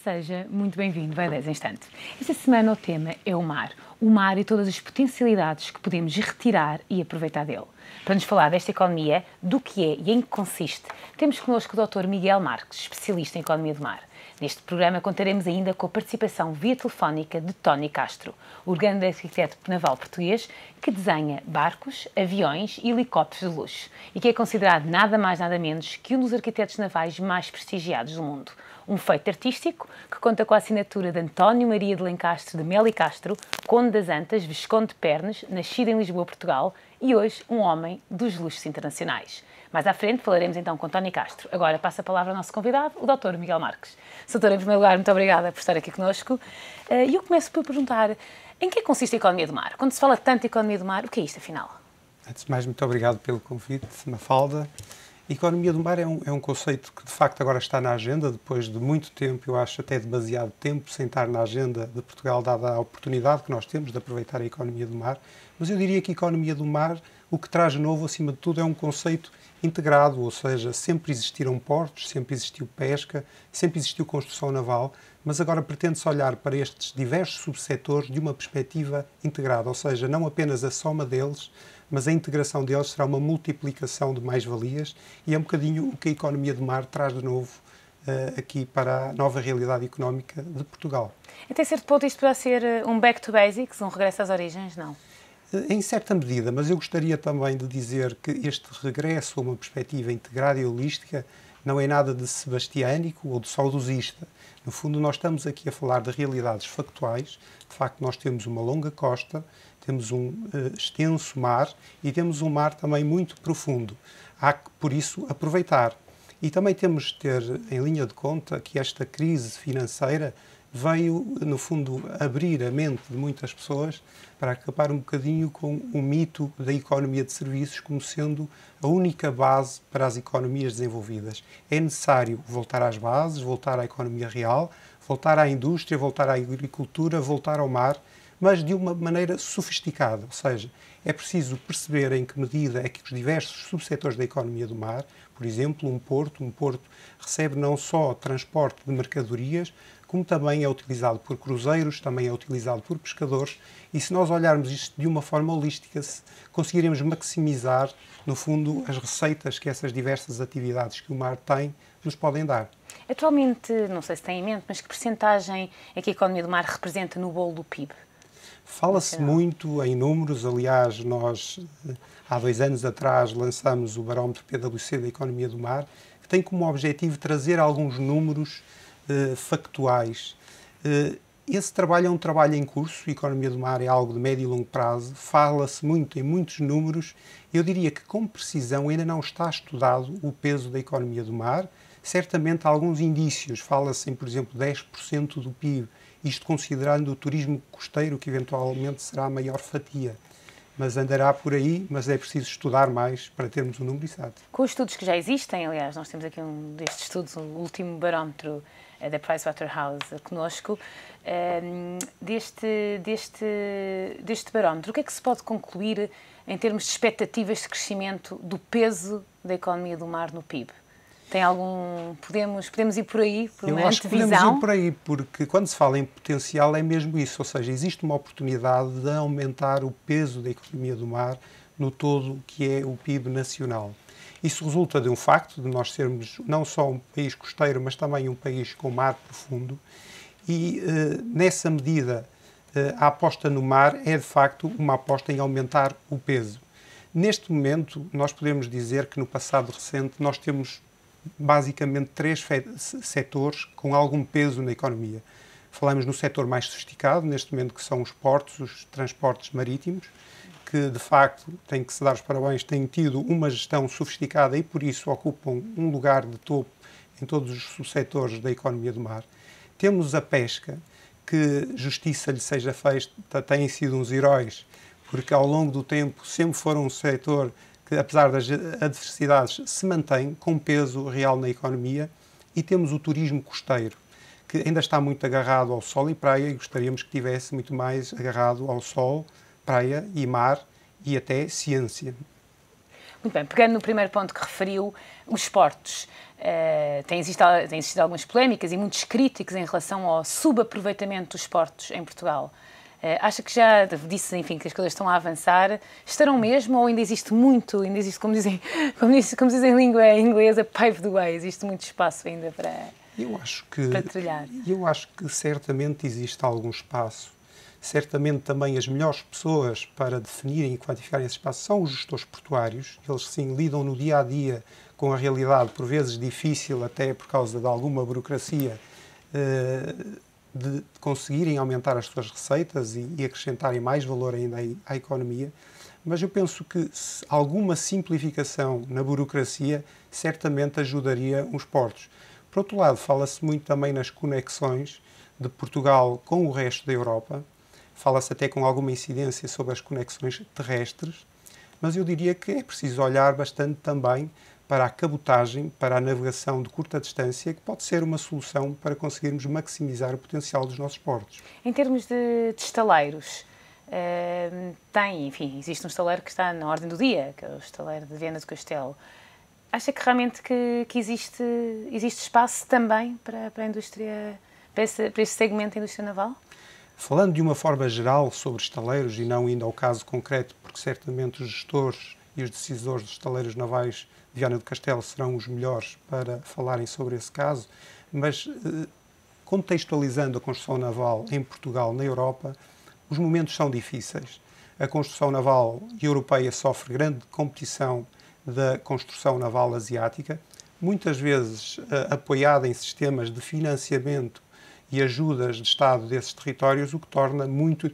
Seja muito bem-vindo, vai 10 instantes. Esta semana o tema é o mar e todas as potencialidades que podemos retirar e aproveitar dele. Para nos falar desta economia, do que é e em que consiste, temos connosco o Dr. Miguel Marques, especialista em economia do mar. Neste programa contaremos ainda com a participação via telefónica de Tony Castro, o grande arquiteto naval português que desenha barcos, aviões e helicópteros de luxo e que é considerado nada mais nada menos que um dos arquitetos navais mais prestigiados do mundo. Um feito artístico que conta com a assinatura de António Maria de Lencastre de Melo e Castro, Conde das Antas, Visconde de Pernes, nascido em Lisboa, Portugal, e hoje um homem dos luxos internacionais. Mais à frente falaremos então com Tony Castro. Agora passa a palavra ao nosso convidado, o Dr. Miguel Marques. Doutor, em primeiro lugar, muito obrigada por estar aqui connosco. E eu começo por perguntar, em que consiste a economia do mar? Quando se fala tanto de economia do mar, o que é isto, afinal? Antes de mais, muito obrigado pelo convite, Mafalda. A economia do mar é um conceito que, de facto, agora está na agenda, depois de muito tempo, eu acho até demasiado tempo, sem estar na agenda de Portugal, dada a oportunidade que nós temos de aproveitar a economia do mar. Mas eu diria que a economia do mar, o que traz de novo, acima de tudo, é um conceito integrado, ou seja, sempre existiram portos, sempre existiu pesca, sempre existiu construção naval, mas agora pretende-se olhar para estes diversos subsetores de uma perspectiva integrada, ou seja, não apenas a soma deles, mas a integração deles será uma multiplicação de mais-valias e é um bocadinho o que a economia do mar traz de novo aqui para a nova realidade económica de Portugal. Até certo ponto isto poderá ser um back to basics, um regresso às origens, não? Em certa medida, mas eu gostaria também de dizer que este regresso a uma perspectiva integrada e holística não é nada de sebastiânico ou de saudosista. No fundo, nós estamos aqui a falar de realidades factuais. De facto, nós temos uma longa costa, temos um extenso mar e temos um mar também muito profundo. Há que, por isso, aproveitar. E também temos de ter em linha de conta que esta crise financeira veio, no fundo, abrir a mente de muitas pessoas para acabar um bocadinho com o mito da economia de serviços como sendo a única base para as economias desenvolvidas. É necessário voltar às bases, voltar à economia real, voltar à indústria, voltar à agricultura, voltar ao mar, mas de uma maneira sofisticada, ou seja, é preciso perceber em que medida é que os diversos subsetores da economia do mar, por exemplo, um porto recebe não só transporte de mercadorias, como também é utilizado por cruzeiros, também é utilizado por pescadores, e se nós olharmos isto de uma forma holística, conseguiremos maximizar, no fundo, as receitas que essas diversas atividades que o mar tem nos podem dar. Atualmente, não sei se tem em mente, mas que percentagem é que a economia do mar representa no bolo do PIB? Fala-se muito em números, aliás, nós há 2 anos atrás lançamos o barómetro PwC da economia do mar, que tem como objetivo trazer alguns números factuais. Esse trabalho é um trabalho em curso, a economia do mar é algo de médio e longo prazo, fala-se muito em muitos números. Eu diria que com precisão ainda não está estudado o peso da economia do mar. Certamente há alguns indícios, fala-se em, por exemplo, 10% do PIB, isto considerando o turismo costeiro, que eventualmente será a maior fatia. Mas andará por aí, mas é preciso estudar mais para termos um número exato. Com os estudos que já existem, aliás, nós temos aqui um destes estudos, o último barómetro da Pricewaterhouse connosco, deste barómetro, o que é que se pode concluir em termos de expectativas de crescimento do peso da economia do mar no PIB? Tem algum... Podemos ir por aí, por uma antevisão? Eu acho que podemos ir por aí, porque quando se fala em potencial é mesmo isso, ou seja, existe uma oportunidade de aumentar o peso da economia do mar no todo que é o PIB nacional. Isso resulta de um facto de nós sermos não só um país costeiro, mas também um país com mar profundo e, nessa medida, a aposta no mar é, de facto, uma aposta em aumentar o peso. Neste momento, nós podemos dizer que no passado recente nós temos basicamente 3 setores com algum peso na economia. Falamos no setor mais sofisticado, neste momento, que são os portos, os transportes marítimos, que de facto, tem que se dar os parabéns, têm tido uma gestão sofisticada e por isso ocupam um lugar de topo em todos os subsetores da economia do mar. Temos a pesca, que justiça lhe seja feita, têm sido uns heróis, porque ao longo do tempo sempre foram um setor que, apesar das adversidades, se mantém com peso real na economia. E temos o turismo costeiro, que ainda está muito agarrado ao sol e praia e gostaríamos que estivesse muito mais agarrado ao sol, praia e mar e até ciência. Muito bem, pegando no primeiro ponto que referiu, os esportes. Têm existido algumas polémicas e muitos críticos em relação ao subaproveitamento dos esportes em Portugal. Acha que já disse, enfim, que as coisas estão a avançar? Estarão mesmo ou ainda existe muito, como dizem em língua inglesa, pave the way, existe muito espaço ainda para trilhar? Eu acho que certamente existe algum espaço. Certamente também as melhores pessoas para definirem e quantificarem esse espaço são os gestores portuários. Eles, sim, lidam no dia-a-dia com a realidade, por vezes difícil, até por causa de alguma burocracia, de conseguirem aumentar as suas receitas e acrescentarem mais valor ainda à economia. Mas eu penso que alguma simplificação na burocracia certamente ajudaria os portos. Por outro lado, fala-se muito também nas conexões de Portugal com o resto da Europa. Fala-se até com alguma incidência sobre as conexões terrestres, mas eu diria que é preciso olhar bastante também para a cabotagem, para a navegação de curta distância, que pode ser uma solução para conseguirmos maximizar o potencial dos nossos portos. Em termos de estaleiros, existe um estaleiro que está na ordem do dia, que é o estaleiro de Viana do Castelo. Acha que realmente que existe espaço também para a indústria, para esse segmento da indústria naval? Falando de uma forma geral sobre estaleiros e não indo ao caso concreto, porque certamente os gestores e os decisores dos estaleiros navais de Viana do Castelo serão os melhores para falarem sobre esse caso, mas contextualizando a construção naval em Portugal, na Europa, os momentos são difíceis. A construção naval europeia sofre grande competição da construção naval asiática, muitas vezes apoiada em sistemas de financiamento e ajudas de Estado desses territórios, o que torna muito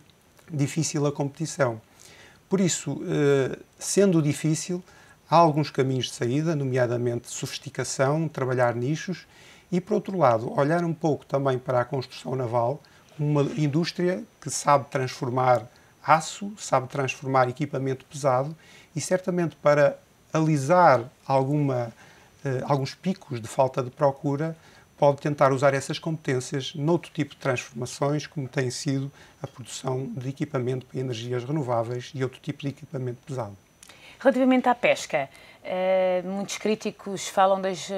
difícil a competição. Por isso, sendo difícil, há alguns caminhos de saída, nomeadamente sofisticação, trabalhar nichos e, por outro lado, olhar um pouco também para a construção naval, uma indústria que sabe transformar aço, sabe transformar equipamento pesado e, certamente, para alisar alguns picos de falta de procura, pode tentar usar essas competências noutro tipo de transformações, como tem sido a produção de equipamento para energias renováveis e outro tipo de equipamento pesado. Relativamente à pesca, muitos críticos falam das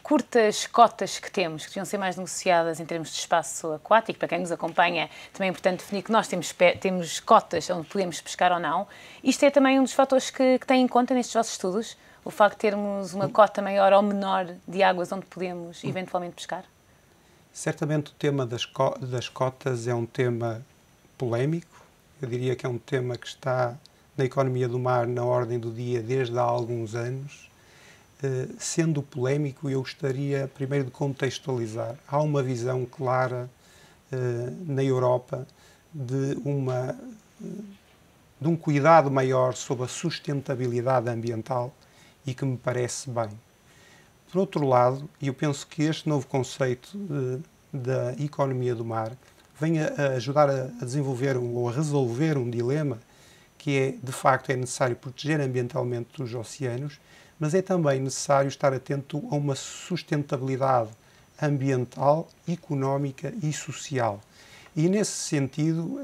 curtas cotas que temos, que deviam ser mais negociadas em termos de espaço aquático. Para quem nos acompanha, também é importante definir que nós temos cotas onde podemos pescar ou não. Isto é também um dos fatores que têm em conta nestes vossos estudos? O facto de termos uma cota maior ou menor de águas onde podemos eventualmente pescar? Certamente o tema das cotas é um tema polémico. Eu diria que é um tema que está na economia do mar na ordem do dia desde há alguns anos. Sendo polémico, eu gostaria primeiro de contextualizar. Há uma visão clara na Europa de um cuidado maior sobre a sustentabilidade ambiental e que me parece bem. Por outro lado, eu penso que este novo conceito da economia do mar vem a ajudar a desenvolver ou a resolver um dilema que é, de facto, é necessário proteger ambientalmente os oceanos, mas é também necessário estar atento a uma sustentabilidade ambiental, económica e social. E, nesse sentido,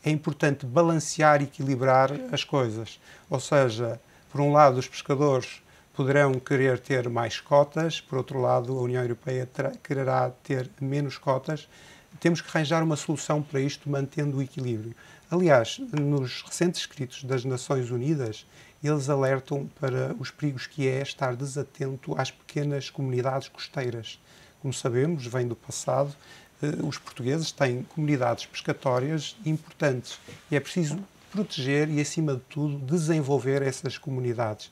é importante balancear e equilibrar as coisas. Ou seja, por um lado, os pescadores poderão querer ter mais cotas, por outro lado, a União Europeia quererá ter menos cotas. Temos que arranjar uma solução para isto, mantendo o equilíbrio. Aliás, nos recentes escritos das Nações Unidas, eles alertam para os perigos que é estar desatento às pequenas comunidades costeiras. Como sabemos, vem do passado, os portugueses têm comunidades pescatórias importantes e é preciso proteger e, acima de tudo, desenvolver essas comunidades.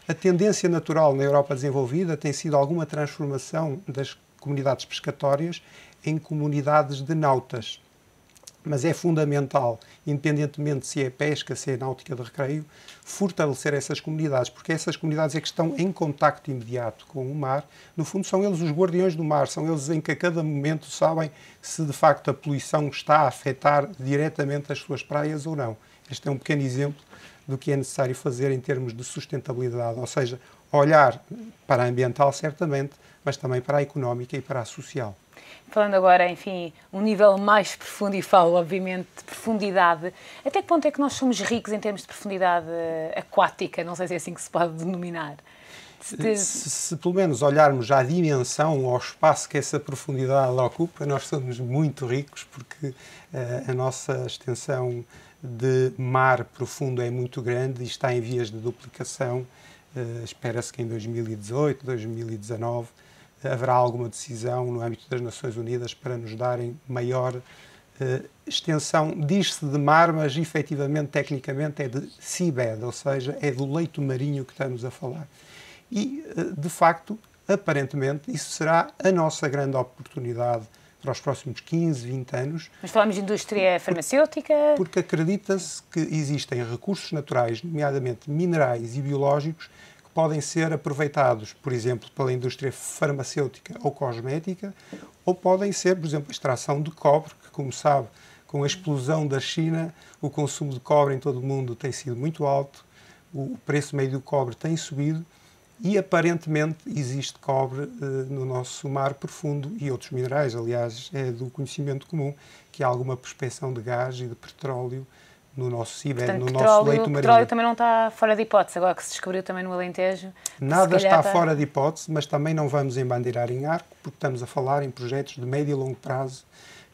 A tendência natural na Europa desenvolvida tem sido alguma transformação das comunidades pescatórias em comunidades de nautas. Mas é fundamental, independentemente se é pesca, se é náutica de recreio, fortalecer essas comunidades, porque essas comunidades é que estão em contacto imediato com o mar. No fundo, são eles os guardiões do mar, são eles em que a cada momento sabem se de facto a poluição está a afetar diretamente as suas praias ou não. Este é um pequeno exemplo do que é necessário fazer em termos de sustentabilidade, ou seja, olhar para a ambiental, certamente, mas também para a económica e para a social. Falando agora, enfim, um nível mais profundo, e falo, obviamente, de profundidade, até que ponto é que nós somos ricos em termos de profundidade aquática? Não sei se é assim que se pode denominar. Se pelo menos olharmos à dimensão, ao espaço que essa profundidade ocupa, nós somos muito ricos, porque a nossa extensão de mar profundo é muito grande e está em vias de duplicação. Espera-se que em 2018, 2019, haverá alguma decisão no âmbito das Nações Unidas para nos darem maior extensão. Diz-se de mar, mas efetivamente, tecnicamente, é de seabed, ou seja, é do leito marinho que estamos a falar. E, de facto, aparentemente, isso será a nossa grande oportunidade para os próximos 15, 20 anos. Mas falamos de indústria farmacêutica? Porque acredita-se que existem recursos naturais, nomeadamente minerais e biológicos, podem ser aproveitados, por exemplo, pela indústria farmacêutica ou cosmética, ou podem ser, por exemplo, a extração de cobre, que, como sabe, com a explosão da China, o consumo de cobre em todo o mundo tem sido muito alto, o preço médio do cobre tem subido e, aparentemente, existe cobre no nosso mar profundo e outros minerais. Aliás, é do conhecimento comum que há alguma prospecção de gás e de petróleo no nosso seabed, no nosso leito marinho. O petróleo também não está fora de hipótese, agora que se descobriu também no Alentejo. Nada está fora de hipótese, mas também não vamos embandeirar em arco, porque estamos a falar em projetos de médio e longo prazo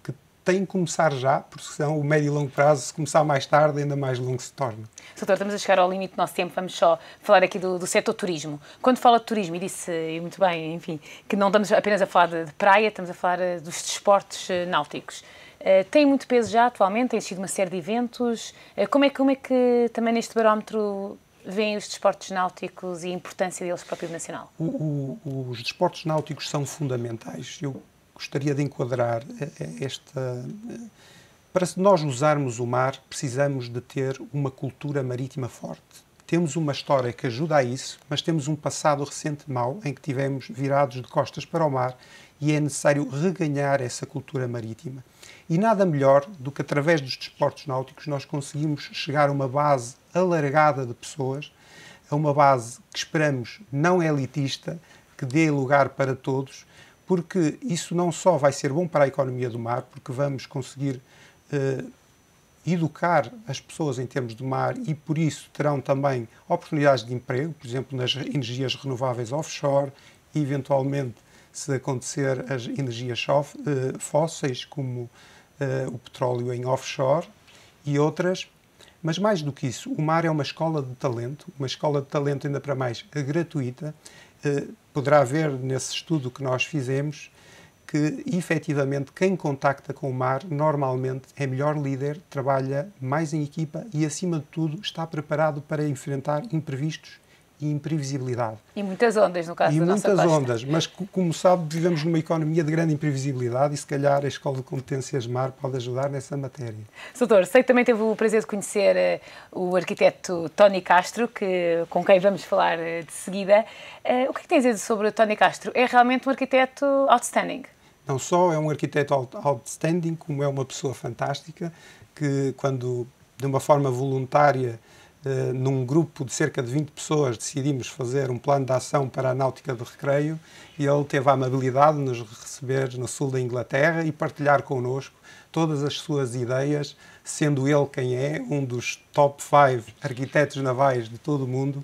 que têm que começar já, porque senão o médio e longo prazo, se começar mais tarde, ainda mais longo se torna. Doutor, estamos a chegar ao limite do nosso tempo, vamos só falar aqui do setor turismo. Quando fala de turismo, e disse muito bem, enfim, que não estamos apenas a falar de praia, estamos a falar dos desportos náuticos. Tem muito peso já atualmente, tem sido uma série de eventos. Como é que também neste barómetro veem os desportos náuticos e a importância deles para o PIB nacional? Os desportos náuticos são fundamentais. Eu gostaria de enquadrar para nós usarmos o mar, precisamos de ter uma cultura marítima forte. Temos uma história que ajuda a isso, mas temos um passado recente mau, em que tivemos virados de costas para o mar e é necessário reganhar essa cultura marítima. E nada melhor do que, através dos desportos náuticos, nós conseguimos chegar a uma base alargada de pessoas, a uma base que esperamos não elitista, que dê lugar para todos, porque isso não só vai ser bom para a economia do mar, porque vamos conseguir educar as pessoas em termos de mar e, por isso, terão também oportunidades de emprego, por exemplo, nas energias renováveis offshore e, eventualmente, se acontecer as energias fósseis, como o petróleo em offshore e outras. Mas, mais do que isso, o mar é uma escola de talento ainda para mais gratuita. Poderá ver nesse estudo que nós fizemos que, efetivamente, quem contacta com o mar, normalmente é melhor líder, trabalha mais em equipa e, acima de tudo, está preparado para enfrentar imprevistos e imprevisibilidade. E muitas ondas, no caso da nossa costa. E muitas ondas, mas, como sabe, vivemos numa economia de grande imprevisibilidade e, se calhar, a Escola de Competências Mar pode ajudar nessa matéria. Doutor, sei que também teve o prazer de conhecer o arquiteto Tony Castro, com quem vamos falar de seguida. O que é que tem a dizer sobre o Tony Castro? É realmente um arquiteto outstanding? Não só é um arquiteto outstanding, como é uma pessoa fantástica, que, quando, de uma forma voluntária, num grupo de cerca de 20 pessoas, decidimos fazer um plano de ação para a náutica de recreio e ele teve a amabilidade de nos receber no sul da Inglaterra e partilhar connosco todas as suas ideias, sendo ele quem é, um dos top 5 arquitetos navais de todo o mundo.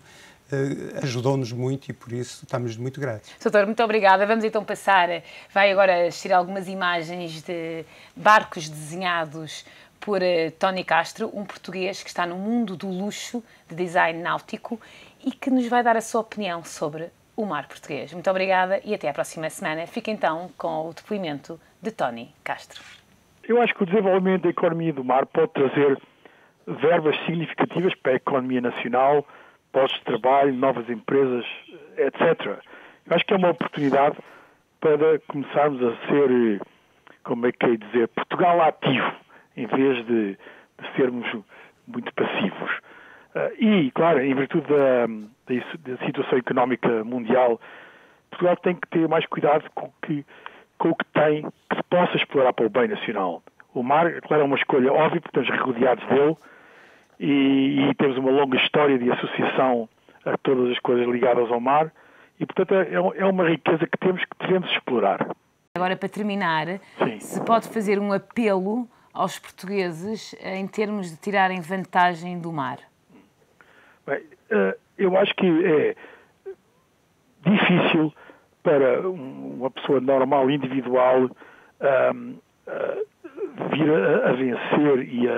Ajudou-nos muito e, por isso, estamos muito gratos. Doutor, muito obrigada. Vamos então passar, vai agora assistir algumas imagens de barcos desenhados por Tony Castro, um português que está no mundo do luxo, de design náutico e que nos vai dar a sua opinião sobre o mar português. Muito obrigada e até à próxima semana. Fique então com o depoimento de Tony Castro. Eu acho que o desenvolvimento da economia do mar pode trazer verbas significativas para a economia nacional, postos de trabalho, novas empresas, etc. Eu acho que é uma oportunidade para começarmos a ser, como é que é dizer, Portugal ativo, em vez de sermos muito passivos. E, claro, em virtude da situação económica mundial, Portugal tem que ter mais cuidado com o que tem, que se possa explorar para o bem nacional. O mar, claro, é uma escolha óbvia, porque estamos rodeados dele, e temos uma longa história de associação a todas as coisas ligadas ao mar e, portanto, é uma riqueza que devemos explorar. Agora, para terminar, Sim. se pode fazer um apelo aos portugueses em termos de tirarem vantagem do mar? Bem, eu acho que é difícil para uma pessoa normal, individual, vir a vencer e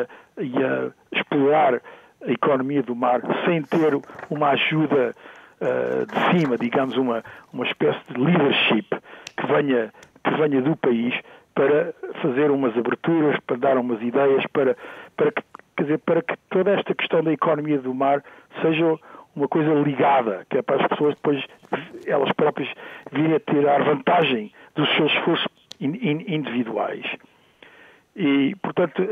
a explorar a economia do mar sem ter uma ajuda de cima, digamos, uma espécie de leadership que venha do país para fazer umas aberturas, para dar umas ideias, para que toda esta questão da economia do mar seja uma coisa ligada, que é para as pessoas depois, elas próprias, virem a tirar vantagem dos seus esforços individuais. E, portanto,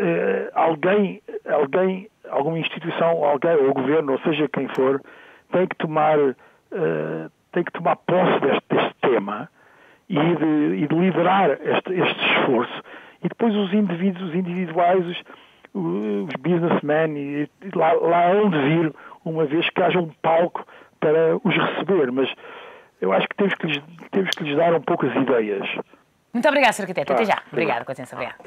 alguma instituição, ou o governo, ou seja quem for, tem que tomar posse deste tema e de liderar este esforço. E depois os individuais, os businessmen, e lá onde vir, uma vez que haja um palco para os receber. Mas eu acho que temos que lhes dar um pouco as ideias. Muito obrigada, Sr. Arquiteto. Até já. Obrigada, com licença. Obrigada.